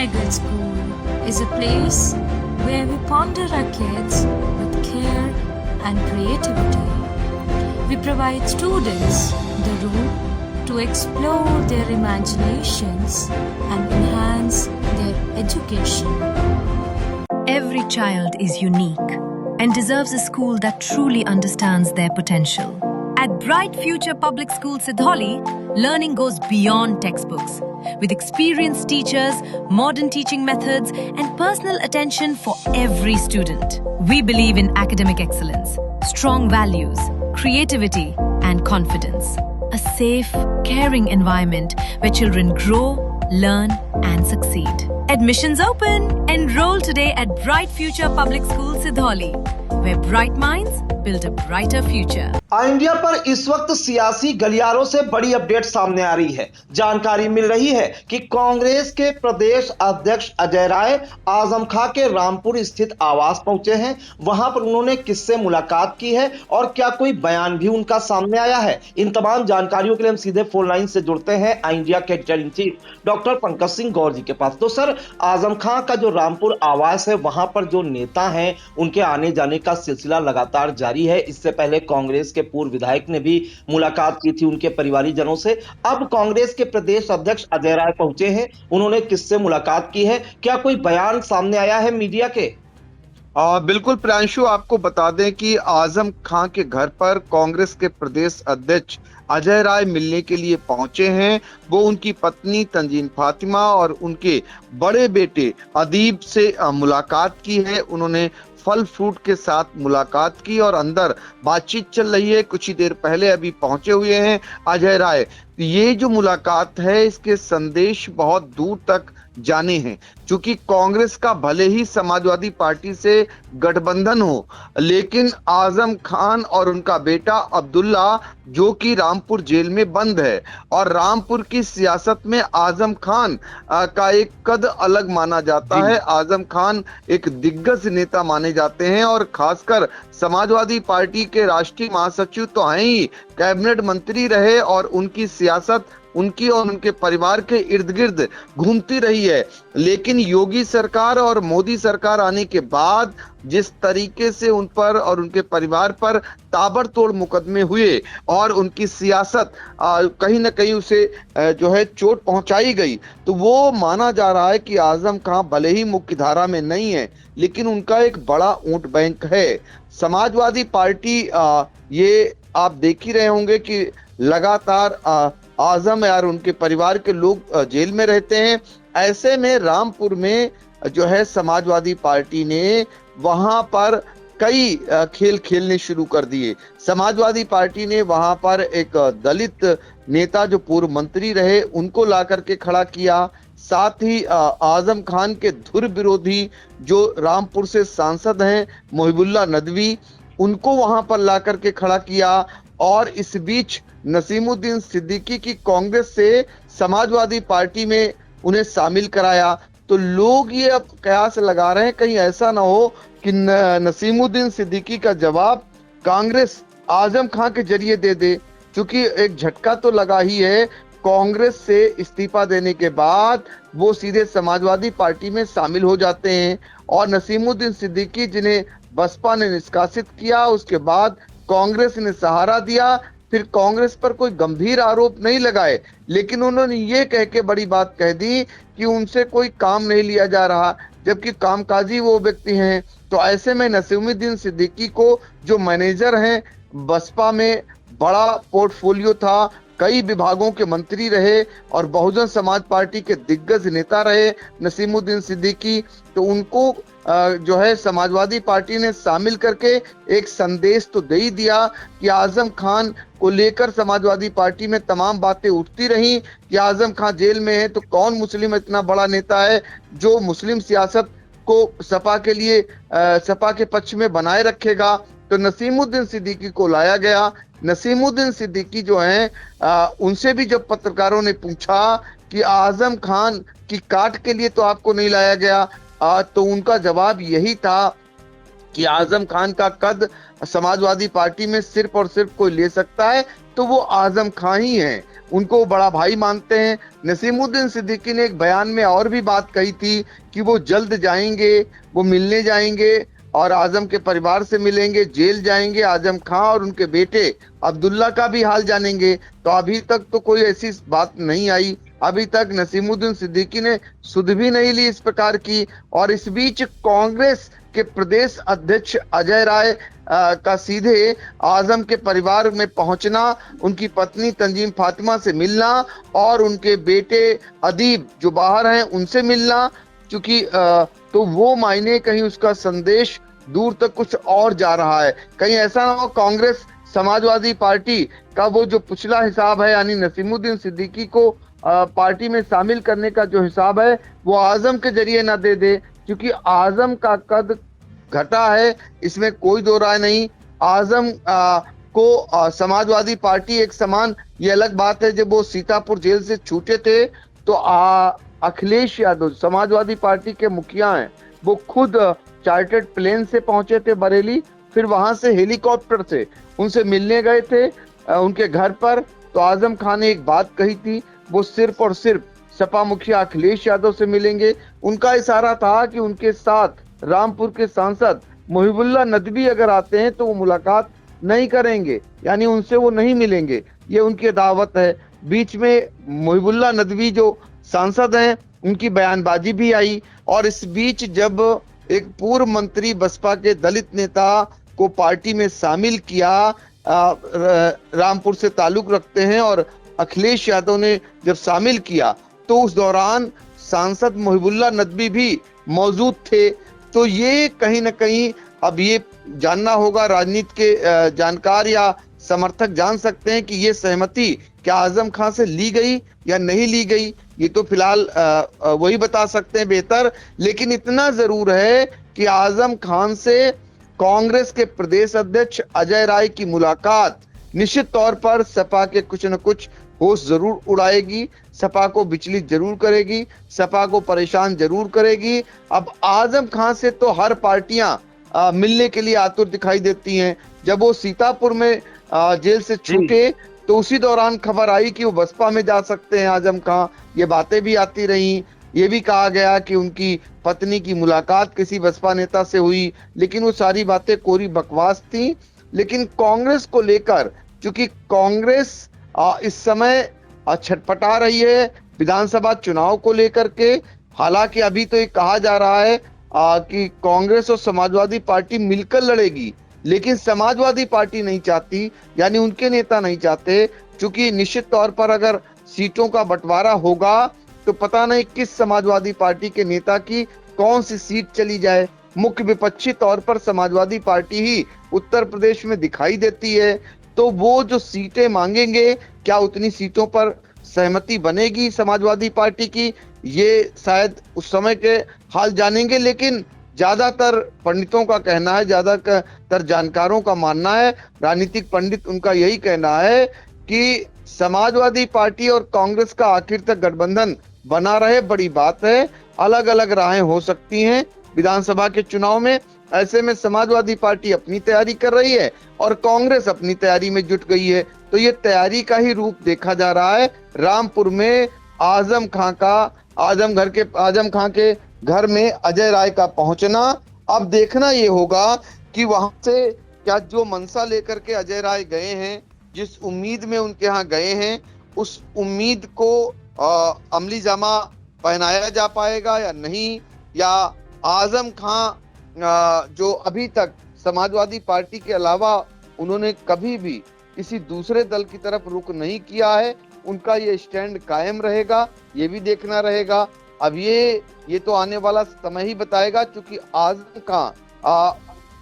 Tiger School is a place where we ponder our kids with care and creativity. We provide students the room to explore their imaginations and enhance their education. Every child is unique and deserves a school that truly understands their potential. At Bright Future Public School Sidholi, learning goes beyond textbooks. With experienced teachers, modern teaching methods, and personal attention for every student. We believe in academic excellence, strong values, creativity, and confidence. A safe, caring environment where children grow, learn, and succeed. Admissions open! Enroll today at Bright Future Public School Sidholi, where bright minds build a brighter future. India पर इस वक्त सियासी गलियारों से बड़ी update सामने आ रही है। जानकारी मिल रही है कि कांग्रेस के प्रदेश अध्यक्ष अजय राय आजम खां के रामपुर स्थित आवास पहुंचे हैं। वहां पर उन्होंने किससे मुलाकात की है और क्या कोई बयान भी उनका सामने आया है, इन तमाम जानकारियों के लिए हम सीधे फोन लाइन से जुड़ते हैं इंडिया के editor in chief doctor Pankaj Singh Gaur ji के पास। तो सर, आजम खां का जो रामपुर आवास है, वहां पर जो नेता हैं उनके आने जाने का सिलसिला लगातार जारी है। इससे पहले कांग्रेस के पूर्व विधायक ने भी मुलाकात की थी उनके परिवारीजनों से। अब कांग्रेस के प्रदेश अध्यक्ष अजय राय पहुंचे हैं, उन्होंने किससे मुलाकात की है, क्या कोई बयान सामने आया है मीडिया के? बिल्कुल प्रियांशु, आपको बता दें कि आजम खां के घर पर कांग्रेस के प्रदेश अध्यक्ष अजय राय मिलने के लिए पहुंचे हैं। वो उनकी पत्नी तंजीन फातिमा और उनके बड़े बेटे अदीब से मुलाकात की है। उन्होंने फल फ्रूट के साथ मुलाकात की और अंदर बातचीत चल रही है। कुछ ही देर पहले अभी पहुंचे हुए हैं अजय राय। ये जो मुलाकात है, इसके संदेश बहुत दूर तक जाने हैं। क्योंकि कांग्रेस का भले ही समाजवादी पार्टी से गठबंधन हो, लेकिन आजम खान और उनका बेटा अब्दुल्ला जो कि रामपुर जेल में बंद है, और रामपुर की सियासत में आजम खान का एक कद अलग माना जाता है। आजम खान एक दिग्गज नेता माने जाते हैं और खासकर समाजवादी पार्टी के राष्ट्रीय महासचिव तो हैं ही, कैबिनेट मंत्री रहे और उनकी सियासत उनकी और उनके परिवार के इर्द गिर्द घूमती रही है। लेकिन योगी सरकार और मोदी सरकार आने के बाद जिस तरीके से उन पर और उनके परिवार पर ताबड़तोड़ मुकदमे हुए और उनकी सियासत कहीं ना कहीं उसे जो है चोट पहुंचाई गई, तो वो माना जा रहा है कि आजम खां भले ही मुख्य धारा में नहीं है, लेकिन उनका एक बड़ा वोट बैंक है। समाजवादी पार्टी ये आप देख ही रहे होंगे कि लगातार आजम और उनके परिवार के लोग जेल में रहते हैं। ऐसे में रामपुर में जो है समाजवादी पार्टी ने वहां पर कई खेल खेलने शुरू कर दिए। समाजवादी पार्टी ने वहां पर एक दलित नेता जो पूर्व मंत्री रहे उनको ला करके खड़ा किया। साथ ही आजम खान के धुर विरोधी जो रामपुर से सांसद हैं मोहिबुल्ला नदवी, उनको वहां पर ला करके खड़ा किया। और इस बीच नसीमुद्दीन सिद्दीकी की कांग्रेस से समाजवादी पार्टी में उन्हें शामिल कराया। तो लोग ये अब कयास लगा रहे हैं कहीं ऐसा ना हो कि नसीमुद्दीन सिद्दीकी का जवाब कांग्रेस आजम खां के जरिए दे दे। क्योंकि एक झटका तो लगा ही है, कांग्रेस से इस्तीफा देने के बाद वो सीधे समाजवादी पार्टी में शामिल हो जाते हैं। और नसीमुद्दीन सिद्दीकी जिन्हें बसपा ने निष्कासित किया, उसके बाद कांग्रेस ने सहारा दिया। फिर कांग्रेस पर कोई गंभीर आरोप नहीं लगाए, लेकिन उन्होंने ये कह के बड़ी बात कह दी कि उनसे कोई काम नहीं लिया जा रहा, जबकि कामकाजी वो व्यक्ति हैं। तो ऐसे में नसीमुद्दीन सिद्दीकी को जो मैनेजर हैं, बसपा में बड़ा पोर्टफोलियो था, कई विभागों के मंत्री रहे और बहुजन समाज पार्टी के दिग्गज नेता रहे नसीमुद्दीन सिद्दीकी, तो उनको जो है समाजवादी पार्टी ने शामिल करके एक संदेश तो दे ही दिया कि आजम खान को लेकर समाजवादी पार्टी में तमाम बातें उठती रही कि आजम खान जेल में है तो कौन मुस्लिम इतना बड़ा नेता है जो मुस्लिम सियासत को सपा के लिए सपा के पक्ष में बनाए रखेगा। तो नसीमुद्दीन सिद्दीकी को लाया गया। नसीमुद्दीन सिद्दीकी जो हैं उनसे भी जब पत्रकारों ने पूछा कि आजम खान की काट के लिए तो आपको नहीं लाया गया, तो उनका जवाब यही था कि आजम खान का कद समाजवादी पार्टी में सिर्फ और सिर्फ कोई ले सकता है तो वो आजम खान ही हैं। उनको वो बड़ा भाई मानते हैं। नसीमुद्दीन सिद्दीकी ने एक बयान में और भी बात कही थी कि वो जल्द जाएंगे, वो मिलने जाएंगे और आजम के परिवार से मिलेंगे, जेल जाएंगे, आजम खां और उनके बेटे अब्दुल्ला का भी हाल जानेंगे। तो अभी तक तो कोई ऐसी बात नहीं आई, अभी तक नसीमुद्दीन सिद्दीकी ने सुध भी नहीं ली इस प्रकार की। और इस बीच कांग्रेस के प्रदेश अध्यक्ष अजय राय का सीधे आजम के परिवार में पहुंचना, उनकी पत्नी तंजीम फातिमा से मिलना और उनके बेटे अदीब जो बाहर हैं उनसे मिलना, क्योंकि तो वो मायने कहीं उसका संदेश दूर तक कुछ और जा रहा है। कहीं ऐसा ना हो कांग्रेस समाजवादी पार्टी का वो जो पिछला हिसाब है, यानी नसीमुद्दीन सिद्दीकी को पार्टी में शामिल करने का जो हिसाब है वो आजम के जरिए ना दे दे, क्योंकि आजम का कद घटा है, इसमें कोई दो राय नहीं। आजम को समाजवादी पार्टी एक समान, ये अलग बात है जब वो सीतापुर जेल से छूटे थे तो अखिलेश यादव समाजवादी पार्टी के मुखिया हैं, वो खुद चार्टर्ड प्लेन से पहुंचे थे बरेली, फिर वहां से हेलीकॉप्टर से उनसे मिलने गए थे उनके घर पर। तो आजम खान ने एक बात कही थी, वो सिर्फ और सिर्फ सपा मुखिया अखिलेश यादव से मिलेंगे। उनका इशारा था कि उनके साथ रामपुर के सांसद मुहिबुल्लाह नदवी अगर आते हैं तो वो मुलाकात नहीं करेंगे, यानी उनसे वो नहीं मिलेंगे, ये उनकी दावत है। बीच में मुहिबुल्लाह नदवी जो सांसद हैं उनकी बयानबाजी भी आई। और इस बीच जब एक पूर्व मंत्री बसपा के दलित नेता को पार्टी में शामिल किया, रामपुर से ताल्लुक रखते हैं, और अखिलेश यादव ने जब शामिल किया तो उस दौरान सांसद मुहिबुल्लाह नदवी भी मौजूद थे। तो ये कहीं ना कहीं अब ये जानना होगा, राजनीति के जानकार या समर्थक जान सकते हैं कि ये सहमति क्या आजम खान से ली गई या नहीं ली गई, ये तो फिलहाल वही बता सकते हैं बेहतर। लेकिन इतना जरूर है कि आजम खान से कांग्रेस के प्रदेश अध्यक्ष अजय राय की मुलाकात निश्चित तौर पर सपा के कुछ न कुछ होश जरूर उड़ाएगी, सपा को विचलित जरूर करेगी, सपा को परेशान जरूर करेगी। अब आजम खान से तो हर पार्टियां मिलने के लिए आतुर दिखाई देती हैं। जब वो सीतापुर में जेल से छूटे तो उसी दौरान खबर आई कि वो बसपा में जा सकते हैं आजम खान, ये बातें भी आती रही। ये भी कहा गया कि उनकी पत्नी की मुलाकात किसी बसपा नेता से हुई, लेकिन वो सारी बातें कोरी बकवास थी। लेकिन कांग्रेस को लेकर, क्योंकि कांग्रेस इस समय छटपटा रही है विधानसभा चुनाव को लेकर के, हालांकि अभी तो ये कहा जा रहा है कि कांग्रेस और समाजवादी पार्टी मिलकर लड़ेगी, लेकिन समाजवादी पार्टी नहीं चाहती, यानी उनके नेता नहीं चाहते, क्योंकि निश्चित तौर पर अगर सीटों का बंटवारा होगा तो पता नहीं किस समाजवादी पार्टी के नेता की कौन सी सीट चली जाए। मुख्य विपक्षी तौर पर समाजवादी पार्टी ही उत्तर प्रदेश में दिखाई देती है, तो वो जो सीटें मांगेंगे क्या उतनी सीटों पर सहमति बनेगी समाजवादी पार्टी की, ये शायद उस समय के हाल जानेंगे। लेकिन ज्यादातर पंडितों का कहना है, ज्यादातर जानकारों का मानना है, राजनीतिक पंडित उनका यही कहना है कि समाजवादी पार्टी और कांग्रेस का आखिर तक गठबंधन बना रहे, बड़ी बात है। अलग अलग राहें हो सकती हैं विधानसभा के चुनाव में, ऐसे में समाजवादी पार्टी अपनी तैयारी कर रही है और कांग्रेस अपनी तैयारी में जुट गई है। तो ये तैयारी का ही रूप देखा जा रहा है। रामपुर में आजम खां के घर में अजय राय का पहुंचना, अब देखना ये होगा कि वहां से क्या जो मंशा लेकर के अजय राय गए हैं, जिस उम्मीद में उनके यहाँ गए हैं, उस उम्मीद को अमली जामा पहनाया जा पाएगा या नहीं, या आजम खां जो अभी तक समाजवादी पार्टी के अलावा उन्होंने कभी भी किसी दूसरे दल की तरफ रुख नहीं किया है, उनका ये स्टैंड कायम रहेगा, ये भी देखना रहेगा। अब ये तो आने वाला समय ही बताएगा, क्योंकि आजम खां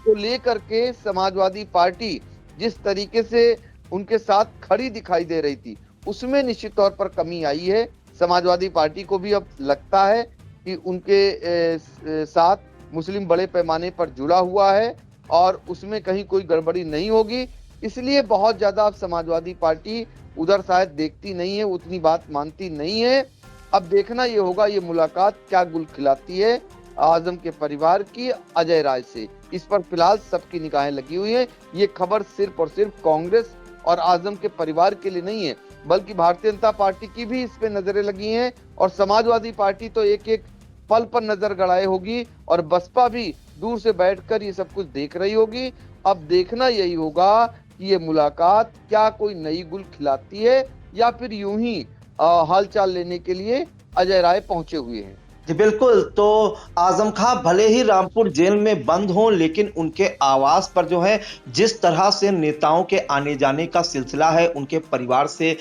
को लेकर के समाजवादी पार्टी जिस तरीके से उनके साथ खड़ी दिखाई दे रही थी, उसमें निश्चित तौर पर कमी आई है। समाजवादी पार्टी को भी अब लगता है कि उनके साथ मुस्लिम बड़े पैमाने पर जुड़ा हुआ है और उसमें कहीं कोई गड़बड़ी नहीं होगी, इसलिए बहुत ज्यादा अब समाजवादी पार्टी उधर शायद देखती नहीं है, उतनी बात मानती नहीं है। अब देखना ये होगा ये मुलाकात क्या गुल खिलाती है आजम के परिवार की अजय राय से। इस पर फिलहाल सबकी निगाहें लगी हुई हैं। ये खबर सिर्फ और सिर्फ कांग्रेस और आजम के परिवार के लिए नहीं है, बल्कि भारतीय जनता पार्टी की भी इस पे नजरें लगी हैं और समाजवादी पार्टी तो एक एक पल पर नजर गड़ाए होगी और बसपा भी दूर से बैठकर ये सब कुछ देख रही होगी। अब देखना यही होगा कि ये मुलाकात क्या कोई नई गुल खिलाती है या फिर यूं ही हालचाल लेने के लिए अजय राय पहुंचे हुए हैं। जी बिल्कुल। तो आजम खां भले ही रामपुर जेल में बंद हों, लेकिन उनके आवास पर जो है जिस तरह से नेताओं के आने जाने का सिलसिला है, उनके परिवार से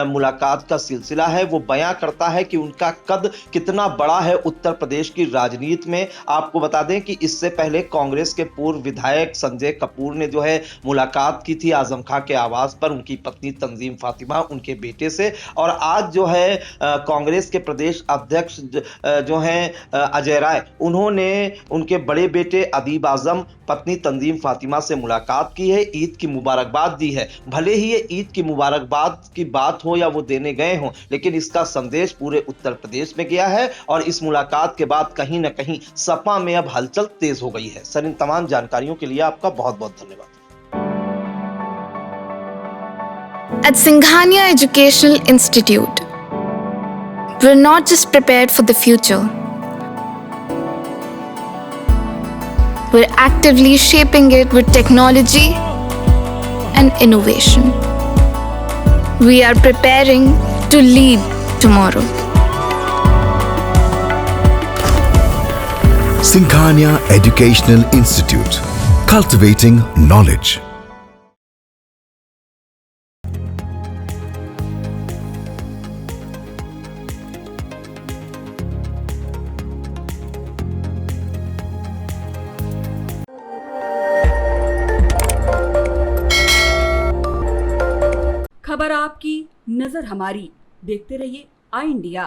मुलाकात का सिलसिला है, वो बयां करता है कि उनका कद कितना बड़ा है उत्तर प्रदेश की राजनीति में। आपको बता दें कि इससे पहले कांग्रेस के पूर्व विधायक संजय कपूर ने जो है मुलाकात की थी आजम खां के आवास पर, उनकी पत्नी तंजीम फातिमा, उनके बेटे से। और आज जो है कांग्रेस के प्रदेश अध्यक्ष जो हैं अजय राय, उन्होंने उनके बड़े बेटे अदीब आजम, पत्नी तंजीम फातिमा से मुलाकात की है, ईद की मुबारकबाद दी है। भले ही ये ईद की मुबारकबाद की बात हो या वो देने गए हों, लेकिन इसका संदेश पूरे उत्तर प्रदेश में गया है और इस मुलाकात के बाद कहीं ना कहीं सपा में अब हलचल तेज हो गई है। सर, इन तमाम जानकारियों के लिए आपका बहुत बहुत धन्यवाद। At Singhania Educational Institute, we're not just prepared for the future, we're actively shaping it with technology and innovation. We are preparing to lead tomorrow. Singhania Educational Institute, cultivating knowledge. खबर आपकी, नजर हमारी। देखते रहिए आई इंडिया।